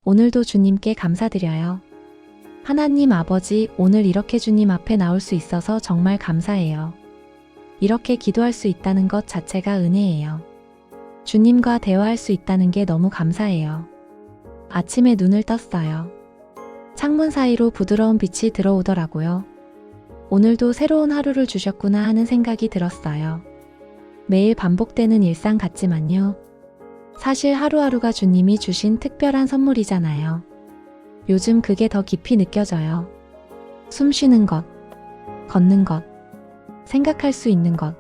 오늘도 주님께 감사드려요. 하나님 아버지, 오늘 이렇게 주님 앞에 나올 수 있어서 정말 감사해요. 이렇게 기도할 수 있다는 것 자체가 은혜예요. 주님과 대화할 수 있다는 게 너무 감사해요. 아침에 눈을 떴어요. 창문 사이로 부드러운 빛이 들어오더라고요. 오늘도 새로운 하루를 주셨구나 하는 생각이 들었어요. 매일 반복되는 일상 같지만요. 사실 하루하루가 주님이 주신 특별한 선물이잖아요. 요즘 그게 더 깊이 느껴져요. 숨 쉬는 것, 걷는 것, 생각할 수 있는 것.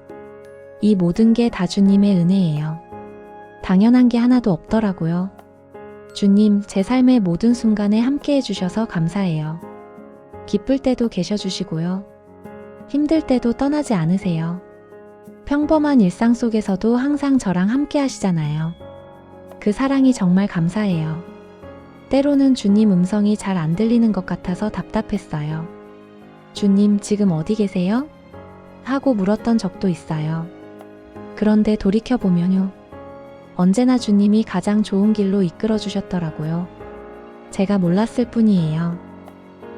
이 모든 게 다 주님의 은혜예요. 당연한 게 하나도 없더라고요. 주님, 제 삶의 모든 순간에 함께 해주셔서 감사해요. 기쁠 때도 계셔주시고요. 힘들 때도 떠나지 않으세요. 평범한 일상 속에서도 항상 저랑 함께 하시잖아요. 그 사랑이 정말 감사해요. 때로는 주님 음성이 잘 안 들리는 것 같아서 답답했어요. 주님, 지금 어디 계세요? 하고 물었던 적도 있어요. 그런데 돌이켜보면요. 언제나 주님이 가장 좋은 길로 이끌어 주셨더라고요. 제가 몰랐을 뿐이에요.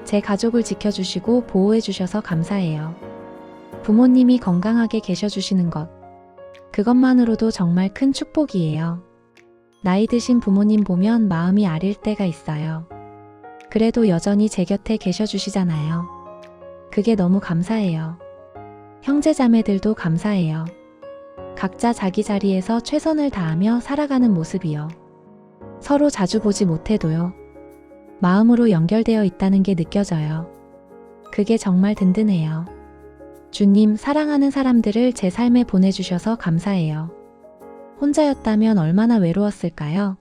제 가족을 지켜주시고 보호해 주셔서 감사해요. 부모님이 건강하게 계셔주시는 것. 그것만으로도 정말 큰 축복이에요. 나이 드신 부모님 보면 마음이 아릴 때가 있어요. 그래도 여전히 제 곁에 계셔주시잖아요. 그게 너무 감사해요. 형제자매들도 감사해요. 각자 자기 자리에서 최선을 다하며 살아가는 모습이요. 서로 자주 보지 못해도요. 마음으로 연결되어 있다는 게 느껴져요. 그게 정말 든든해요. 주님, 사랑하는 사람들을 제 삶에 보내주셔서 감사해요. 혼자였다면 얼마나 외로웠을까요?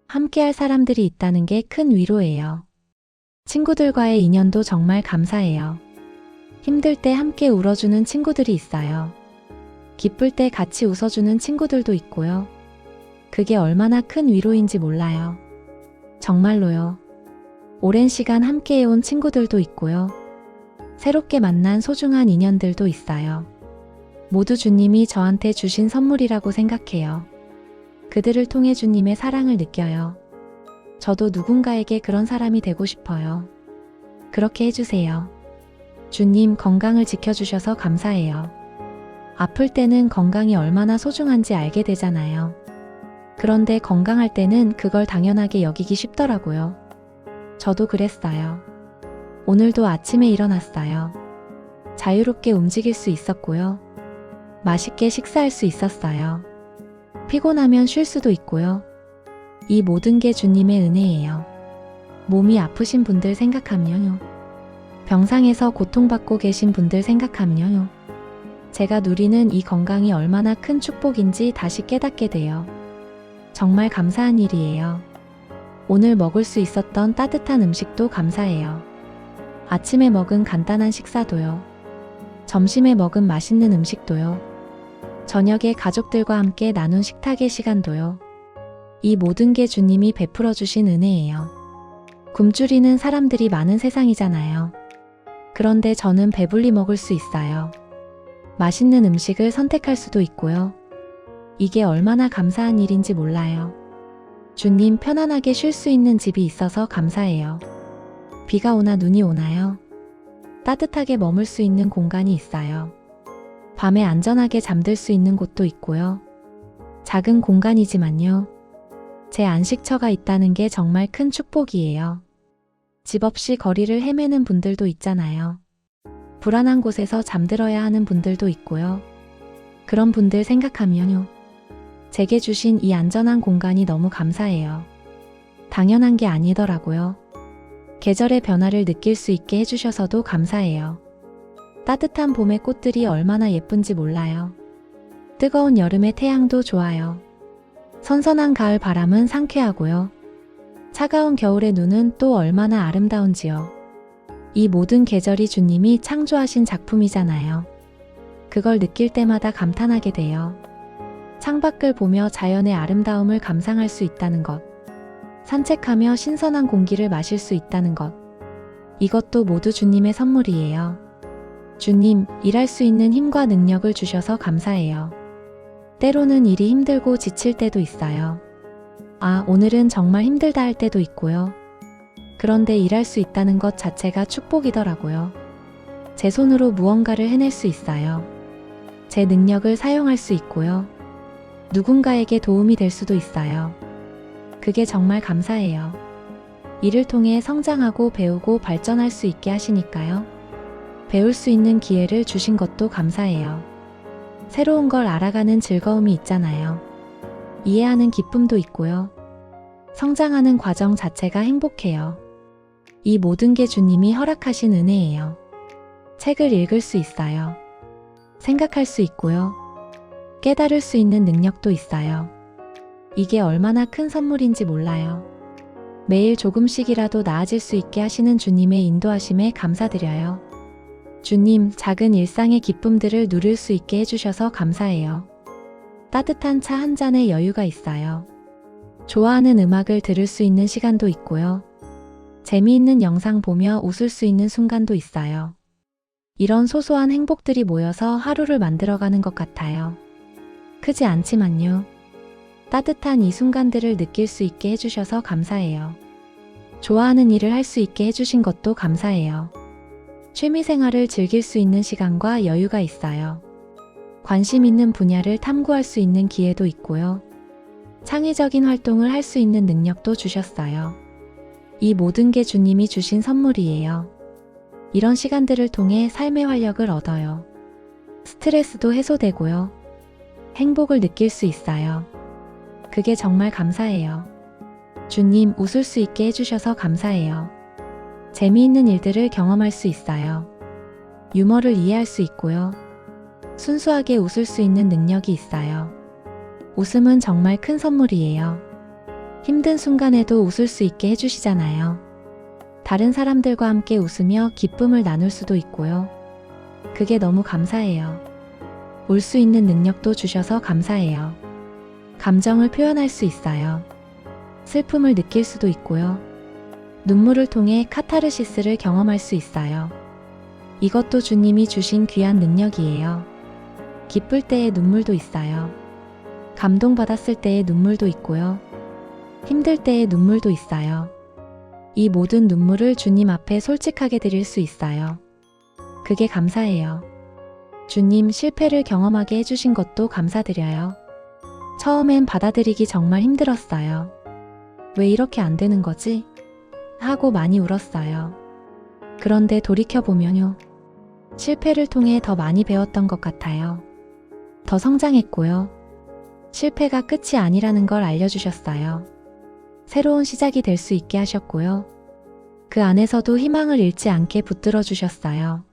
함께할 사람들이 있다는 게 큰 위로예요. 친구들과의 인연도 정말 감사해요. 힘들 때 함께 울어주는 친구들이 있어요. 기쁠 때 같이 웃어주는 친구들도 있고요. 그게 얼마나 큰 위로인지 몰라요. 정말로요. 오랜 시간 함께해온 친구들도 있고요. 새롭게 만난 소중한 인연들도 있어요. 모두 주님이 저한테 주신 선물이라고 생각해요. 그들을 통해 주님의 사랑을 느껴요. 저도 누군가에게 그런 사람이 되고 싶어요. 그렇게 해주세요. 주님, 건강을 지켜주셔서 감사해요. 아플 때는 건강이 얼마나 소중한지 알게 되잖아요. 그런데 건강할 때는 그걸 당연하게 여기기 쉽더라고요. 저도 그랬어요. 오늘도 아침에 일어났어요. 자유롭게 움직일 수 있었고요. 맛있게 식사할 수 있었어요. 피곤하면 쉴 수도 있고요. 이 모든 게 주님의 은혜예요. 몸이 아프신 분들 생각하면요. 병상에서 고통받고 계신 분들 생각하면요. 제가 누리는 이 건강이 얼마나 큰 축복인지 다시 깨닫게 돼요. 정말 감사한 일이에요. 오늘 먹을 수 있었던 따뜻한 음식도 감사해요. 아침에 먹은 간단한 식사도요. 점심에 먹은 맛있는 음식도요. 저녁에 가족들과 함께 나눈 식탁의 시간도요. 이 모든 게 주님이 베풀어 주신 은혜예요. 굶주리는 사람들이 많은 세상이잖아요. 그런데 저는 배불리 먹을 수 있어요. 맛있는 음식을 선택할 수도 있고요. 이게 얼마나 감사한 일인지 몰라요. 주님, 편안하게 쉴 수 있는 집이 있어서 감사해요. 비가 오나 눈이 오나요? 따뜻하게 머물 수 있는 공간이 있어요. 밤에 안전하게 잠들 수 있는 곳도 있고요. 작은 공간이지만요. 제 안식처가 있다는 게 정말 큰 축복이에요. 집 없이 거리를 헤매는 분들도 있잖아요. 불안한 곳에서 잠들어야 하는 분들도 있고요. 그런 분들 생각하면요. 제게 주신 이 안전한 공간이 너무 감사해요. 당연한 게 아니더라고요. 계절의 변화를 느낄 수 있게 해주셔서도 감사해요. 따뜻한 봄의 꽃들이 얼마나 예쁜지 몰라요. 뜨거운 여름의 태양도 좋아요. 선선한 가을 바람은 상쾌하고요. 차가운 겨울의 눈은 또 얼마나 아름다운지요. 이 모든 계절이 주님이 창조하신 작품이잖아요. 그걸 느낄 때마다 감탄하게 돼요. 창밖을 보며 자연의 아름다움을 감상할 수 있다는 것. 산책하며 신선한 공기를 마실 수 있다는 것. 이것도 모두 주님의 선물이에요. 주님, 일할 수 있는 힘과 능력을 주셔서 감사해요. 때로는 일이 힘들고 지칠 때도 있어요. 아, 오늘은 정말 힘들다 할 때도 있고요. 그런데 일할 수 있다는 것 자체가 축복이더라고요. 제 손으로 무언가를 해낼 수 있어요. 제 능력을 사용할 수 있고요. 누군가에게 도움이 될 수도 있어요. 그게 정말 감사해요. 일을 통해 성장하고 배우고 발전할 수 있게 하시니까요. 배울 수 있는 기회를 주신 것도 감사해요. 새로운 걸 알아가는 즐거움이 있잖아요. 이해하는 기쁨도 있고요. 성장하는 과정 자체가 행복해요. 이 모든 게 주님이 허락하신 은혜예요. 책을 읽을 수 있어요. 생각할 수 있고요. 깨달을 수 있는 능력도 있어요. 이게 얼마나 큰 선물인지 몰라요. 매일 조금씩이라도 나아질 수 있게 하시는 주님의 인도하심에 감사드려요. 주님, 작은 일상의 기쁨들을 누릴 수 있게 해주셔서 감사해요. 따뜻한 차 한 잔에 여유가 있어요. 좋아하는 음악을 들을 수 있는 시간도 있고요. 재미있는 영상 보며 웃을 수 있는 순간도 있어요. 이런 소소한 행복들이 모여서 하루를 만들어가는 것 같아요. 크지 않지만요. 따뜻한 이 순간들을 느낄 수 있게 해주셔서 감사해요. 좋아하는 일을 할 수 있게 해주신 것도 감사해요. 취미생활을 즐길 수 있는 시간과 여유가 있어요. 관심 있는 분야를 탐구할 수 있는 기회도 있고요. 창의적인 활동을 할 수 있는 능력도 주셨어요. 이 모든 게 주님이 주신 선물이에요. 이런 시간들을 통해 삶의 활력을 얻어요. 스트레스도 해소되고요. 행복을 느낄 수 있어요. 그게 정말 감사해요. 주님, 웃을 수 있게 해주셔서 감사해요. 재미있는 일들을 경험할 수 있어요. 유머를 이해할 수 있고요. 순수하게 웃을 수 있는 능력이 있어요. 웃음은 정말 큰 선물이에요. 힘든 순간에도 웃을 수 있게 해주시잖아요. 다른 사람들과 함께 웃으며 기쁨을 나눌 수도 있고요. 그게 너무 감사해요. 울 수 있는 능력도 주셔서 감사해요. 감정을 표현할 수 있어요. 슬픔을 느낄 수도 있고요. 눈물을 통해 카타르시스를 경험할 수 있어요. 이것도 주님이 주신 귀한 능력이에요. 기쁠 때의 눈물도 있어요. 감동받았을 때의 눈물도 있고요. 힘들 때의 눈물도 있어요. 이 모든 눈물을 주님 앞에 솔직하게 드릴 수 있어요. 그게 감사해요. 주님, 실패를 경험하게 해주신 것도 감사드려요. 처음엔 받아들이기 정말 힘들었어요. 왜 이렇게 안 되는 거지? 하고 많이 울었어요. 그런데 돌이켜보면요. 실패를 통해 더 많이 배웠던 것 같아요. 더 성장했고요. 실패가 끝이 아니라는 걸 알려주셨어요. 새로운 시작이 될 수 있게 하셨고요. 그 안에서도 희망을 잃지 않게 붙들어 주셨어요.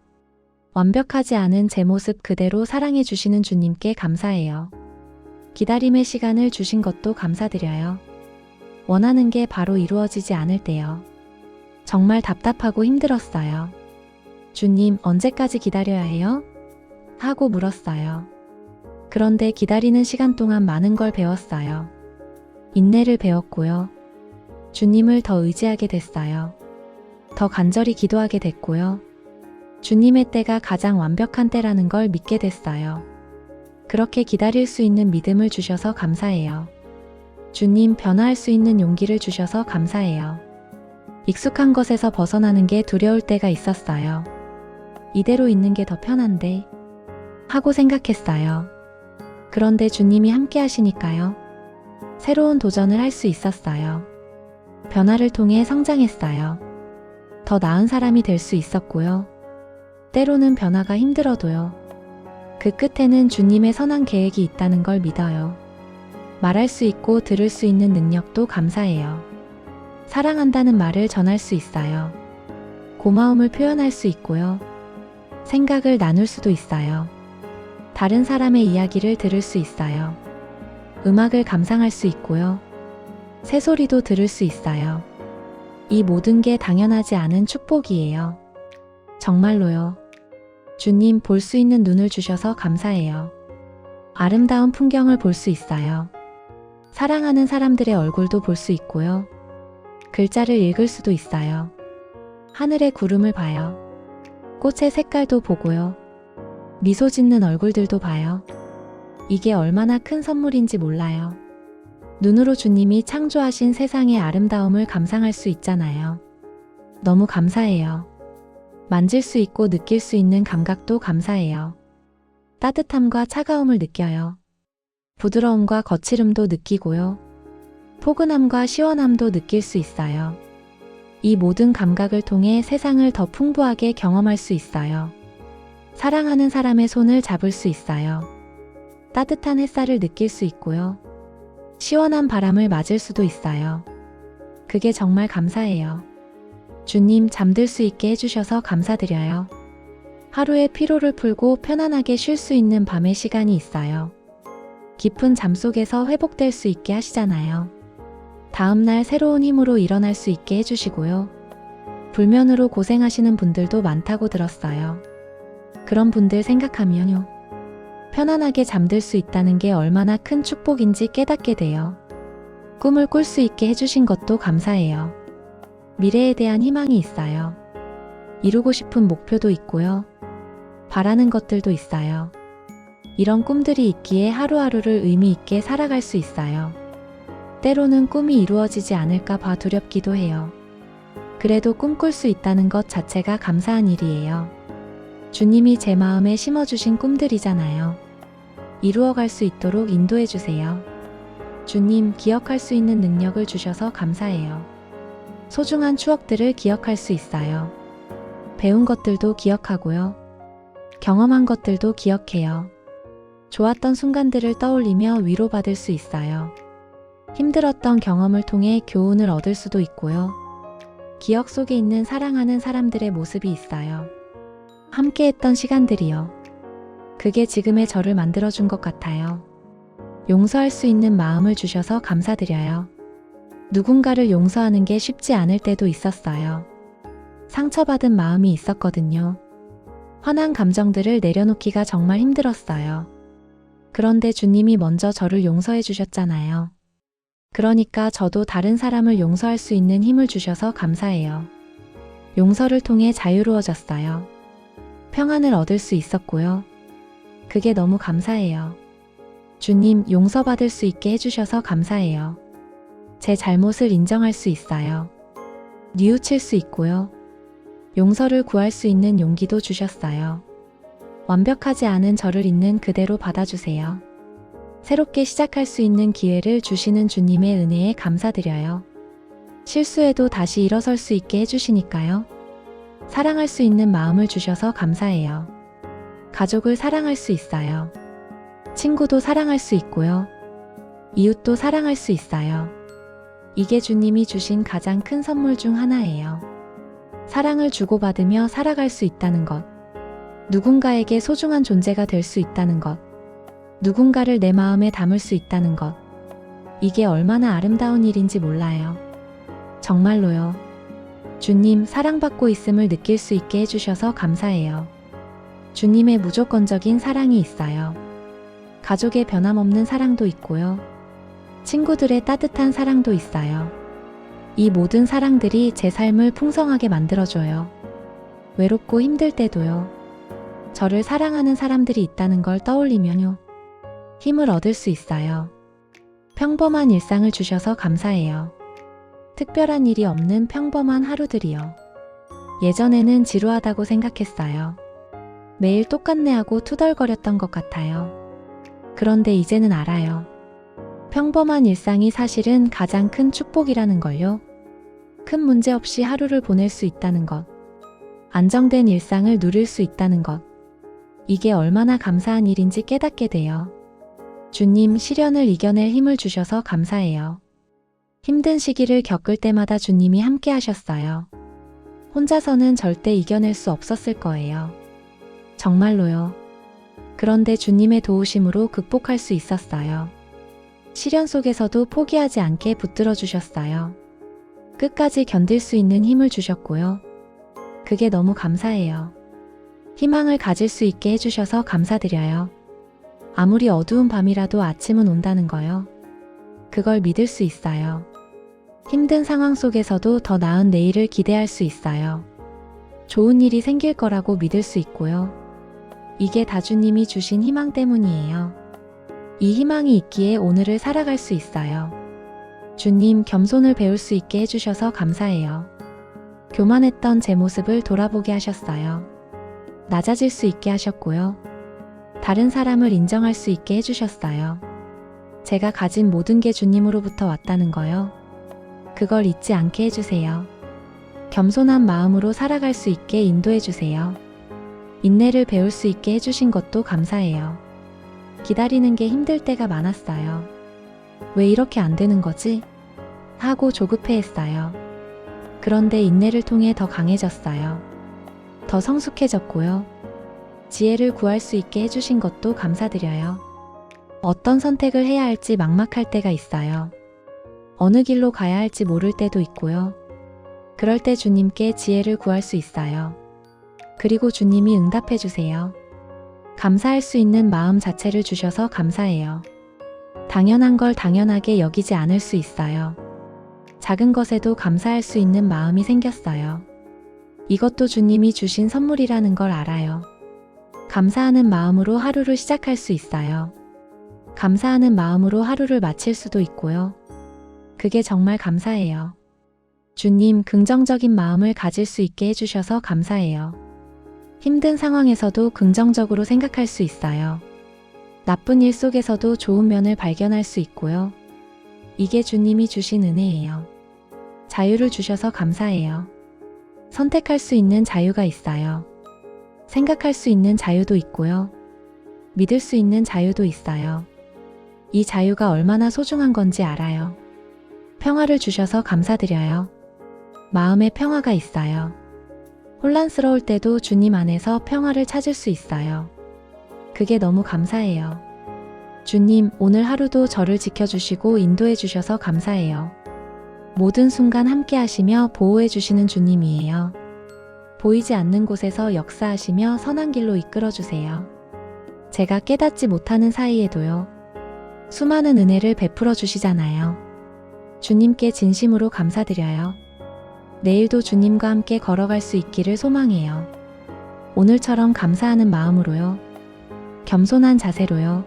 완벽하지 않은 제 모습 그대로 사랑해 주시는 주님께 감사해요. 기다림의 시간을 주신 것도 감사드려요. 원하는 게 바로 이루어지지 않을 때요. 정말 답답하고 힘들었어요. 주님, 언제까지 기다려야 해요? 하고 물었어요. 그런데 기다리는 시간 동안 많은 걸 배웠어요. 인내를 배웠고요. 주님을 더 의지하게 됐어요. 더 간절히 기도하게 됐고요. 주님의 때가 가장 완벽한 때라는 걸 믿게 됐어요. 그렇게 기다릴 수 있는 믿음을 주셔서 감사해요. 주님, 변화할 수 있는 용기를 주셔서 감사해요. 익숙한 것에서 벗어나는 게 두려울 때가 있었어요. 이대로 있는 게 더 편한데 하고 생각했어요. 그런데 주님이 함께 하시니까요. 새로운 도전을 할 수 있었어요. 변화를 통해 성장했어요. 더 나은 사람이 될 수 있었고요. 때로는 변화가 힘들어도요. 그 끝에는 주님의 선한 계획이 있다는 걸 믿어요. 말할 수 있고 들을 수 있는 능력도 감사해요. 사랑한다는 말을 전할 수 있어요. 고마움을 표현할 수 있고요. 생각을 나눌 수도 있어요. 다른 사람의 이야기를 들을 수 있어요. 음악을 감상할 수 있고요. 새소리도 들을 수 있어요. 이 모든 게 당연하지 않은 축복이에요. 정말로요. 주님, 볼 수 있는 눈을 주셔서 감사해요. 아름다운 풍경을 볼 수 있어요. 사랑하는 사람들의 얼굴도 볼 수 있고요. 글자를 읽을 수도 있어요. 하늘의 구름을 봐요. 꽃의 색깔도 보고요. 미소 짓는 얼굴들도 봐요. 이게 얼마나 큰 선물인지 몰라요. 눈으로 주님이 창조하신 세상의 아름다움을 감상할 수 있잖아요. 너무 감사해요. 만질 수 있고 느낄 수 있는 감각도 감사해요. 따뜻함과 차가움을 느껴요. 부드러움과 거칠음도 느끼고요. 포근함과 시원함도 느낄 수 있어요. 이 모든 감각을 통해 세상을 더 풍부하게 경험할 수 있어요. 사랑하는 사람의 손을 잡을 수 있어요. 따뜻한 햇살을 느낄 수 있고요. 시원한 바람을 맞을 수도 있어요. 그게 정말 감사해요. 주님, 잠들 수 있게 해주셔서 감사드려요. 하루의 피로를 풀고 편안하게 쉴 수 있는 밤의 시간이 있어요. 깊은 잠 속에서 회복될 수 있게 하시잖아요. 다음날 새로운 힘으로 일어날 수 있게 해주시고요. 불면으로 고생하시는 분들도 많다고 들었어요. 그런 분들 생각하면요. 편안하게 잠들 수 있다는 게 얼마나 큰 축복인지 깨닫게 돼요. 꿈을 꿀 수 있게 해주신 것도 감사해요. 미래에 대한 희망이 있어요. 이루고 싶은 목표도 있고요. 바라는 것들도 있어요. 이런 꿈들이 있기에 하루하루를 의미 있게 살아갈 수 있어요. 때로는 꿈이 이루어지지 않을까 봐 두렵기도 해요. 그래도 꿈꿀 수 있다는 것 자체가 감사한 일이에요. 주님이 제 마음에 심어주신 꿈들이잖아요. 이루어갈 수 있도록 인도해 주세요. 주님, 기억할 수 있는 능력을 주셔서 감사해요. 소중한 추억들을 기억할 수 있어요. 배운 것들도 기억하고요. 경험한 것들도 기억해요. 좋았던 순간들을 떠올리며 위로받을 수 있어요. 힘들었던 경험을 통해 교훈을 얻을 수도 있고요. 기억 속에 있는 사랑하는 사람들의 모습이 있어요. 함께했던 시간들이요. 그게 지금의 저를 만들어준 것 같아요. 용서할 수 있는 마음을 주셔서 감사드려요. 누군가를 용서하는 게 쉽지 않을 때도 있었어요. 상처받은 마음이 있었거든요. 화난 감정들을 내려놓기가 정말 힘들었어요. 그런데 주님이 먼저 저를 용서해 주셨잖아요. 그러니까 저도 다른 사람을 용서할 수 있는 힘을 주셔서 감사해요. 용서를 통해 자유로워졌어요. 평안을 얻을 수 있었고요. 그게 너무 감사해요. 주님, 용서받을 수 있게 해주셔서 감사해요. 제 잘못을 인정할 수 있어요. 뉘우칠 수 있고요. 용서를 구할 수 있는 용기도 주셨어요. 완벽하지 않은 저를 있는 그대로 받아주세요. 새롭게 시작할 수 있는 기회를 주시는 주님의 은혜에 감사드려요. 실수해도 다시 일어설 수 있게 해주시니까요. 사랑할 수 있는 마음을 주셔서 감사해요. 가족을 사랑할 수 있어요. 친구도 사랑할 수 있고요. 이웃도 사랑할 수 있어요. 이게 주님이 주신 가장 큰 선물 중 하나예요. 사랑을 주고받으며 살아갈 수 있다는 것. 누군가에게 소중한 존재가 될 수 있다는 것. 누군가를 내 마음에 담을 수 있다는 것. 이게 얼마나 아름다운 일인지 몰라요. 정말로요. 주님, 사랑받고 있음을 느낄 수 있게 해주셔서 감사해요. 주님의 무조건적인 사랑이 있어요. 가족의 변함없는 사랑도 있고요. 친구들의 따뜻한 사랑도 있어요. 이 모든 사랑들이 제 삶을 풍성하게 만들어줘요. 외롭고 힘들 때도요. 저를 사랑하는 사람들이 있다는 걸 떠올리면요. 힘을 얻을 수 있어요. 평범한 일상을 주셔서 감사해요. 특별한 일이 없는 평범한 하루들이요. 예전에는 지루하다고 생각했어요. 매일 똑같네 하고 투덜거렸던 것 같아요. 그런데 이제는 알아요. 평범한 일상이 사실은 가장 큰 축복이라는 걸요. 큰 문제 없이 하루를 보낼 수 있다는 것. 안정된 일상을 누릴 수 있다는 것. 이게 얼마나 감사한 일인지 깨닫게 돼요. 주님, 시련을 이겨낼 힘을 주셔서 감사해요. 힘든 시기를 겪을 때마다 주님이 함께 하셨어요. 혼자서는 절대 이겨낼 수 없었을 거예요. 정말로요. 그런데 주님의 도우심으로 극복할 수 있었어요. 시련 속에서도 포기하지 않게 붙들어 주셨어요. 끝까지 견딜 수 있는 힘을 주셨고요. 그게 너무 감사해요. 희망을 가질 수 있게 해주셔서 감사드려요. 아무리 어두운 밤이라도 아침은 온다는 거요. 그걸 믿을 수 있어요. 힘든 상황 속에서도 더 나은 내일을 기대할 수 있어요. 좋은 일이 생길 거라고 믿을 수 있고요. 이게 다 주님이 주신 희망 때문이에요. 이 희망이 있기에 오늘을 살아갈 수 있어요. 주님, 겸손을 배울 수 있게 해주셔서 감사해요. 교만했던 제 모습을 돌아보게 하셨어요. 낮아질 수 있게 하셨고요. 다른 사람을 인정할 수 있게 해주셨어요. 제가 가진 모든 게 주님으로부터 왔다는 거요. 그걸 잊지 않게 해주세요. 겸손한 마음으로 살아갈 수 있게 인도해주세요. 인내를 배울 수 있게 해주신 것도 감사해요. 기다리는 게 힘들 때가 많았어요. 왜 이렇게 안 되는 거지? 하고 조급해했어요. 그런데 인내를 통해 더 강해졌어요. 더 성숙해졌고요. 지혜를 구할 수 있게 해주신 것도 감사드려요. 어떤 선택을 해야 할지 막막할 때가 있어요. 어느 길로 가야 할지 모를 때도 있고요. 그럴 때 주님께 지혜를 구할 수 있어요. 그리고 주님이 응답해 주세요. 감사할 수 있는 마음 자체를 주셔서 감사해요. 당연한 걸 당연하게 여기지 않을 수 있어요. 작은 것에도 감사할 수 있는 마음이 생겼어요. 이것도 주님이 주신 선물이라는 걸 알아요. 감사하는 마음으로 하루를 시작할 수 있어요. 감사하는 마음으로 하루를 마칠 수도 있고요. 그게 정말 감사해요. 주님, 긍정적인 마음을 가질 수 있게 해주셔서 감사해요. 힘든 상황에서도 긍정적으로 생각할 수 있어요. 나쁜 일 속에서도 좋은 면을 발견할 수 있고요. 이게 주님이 주신 은혜예요. 자유를 주셔서 감사해요. 선택할 수 있는 자유가 있어요. 생각할 수 있는 자유도 있고요. 믿을 수 있는 자유도 있어요. 이 자유가 얼마나 소중한 건지 알아요. 평화를 주셔서 감사드려요. 마음에 평화가 있어요. 혼란스러울 때도 주님 안에서 평화를 찾을 수 있어요. 그게 너무 감사해요. 주님, 오늘 하루도 저를 지켜주시고 인도해 주셔서 감사해요. 모든 순간 함께 하시며 보호해 주시는 주님이에요. 보이지 않는 곳에서 역사하시며 선한 길로 이끌어 주세요. 제가 깨닫지 못하는 사이에도요. 수많은 은혜를 베풀어 주시잖아요. 주님께 진심으로 감사드려요. 내일도 주님과 함께 걸어갈 수 있기를 소망해요. 오늘처럼 감사하는 마음으로요. 겸손한 자세로요.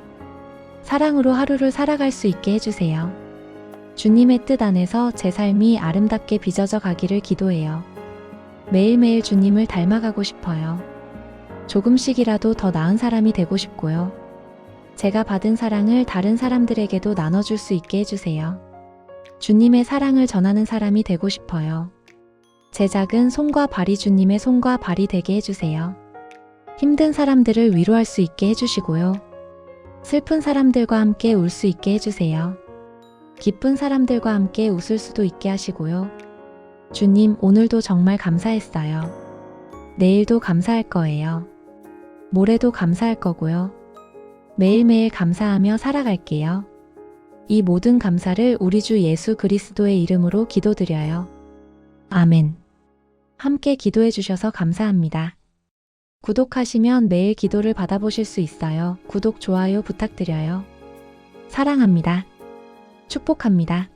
사랑으로 하루를 살아갈 수 있게 해주세요. 주님의 뜻 안에서 제 삶이 아름답게 빚어져 가기를 기도해요. 매일매일 주님을 닮아가고 싶어요. 조금씩이라도 더 나은 사람이 되고 싶고요. 제가 받은 사랑을 다른 사람들에게도 나눠줄 수 있게 해주세요. 주님의 사랑을 전하는 사람이 되고 싶어요. 제 작은 손과 발이 주님의 손과 발이 되게 해주세요. 힘든 사람들을 위로할 수 있게 해주시고요. 슬픈 사람들과 함께 울 수 있게 해주세요. 기쁜 사람들과 함께 웃을 수도 있게 하시고요. 주님, 오늘도 정말 감사했어요. 내일도 감사할 거예요. 모레도 감사할 거고요. 매일매일 감사하며 살아갈게요. 이 모든 감사를 우리 주 예수 그리스도의 이름으로 기도드려요. 아멘. 함께 기도해 주셔서 감사합니다. 구독하시면 매일 기도를 받아보실 수 있어요. 구독, 좋아요 부탁드려요. 사랑합니다. 축복합니다.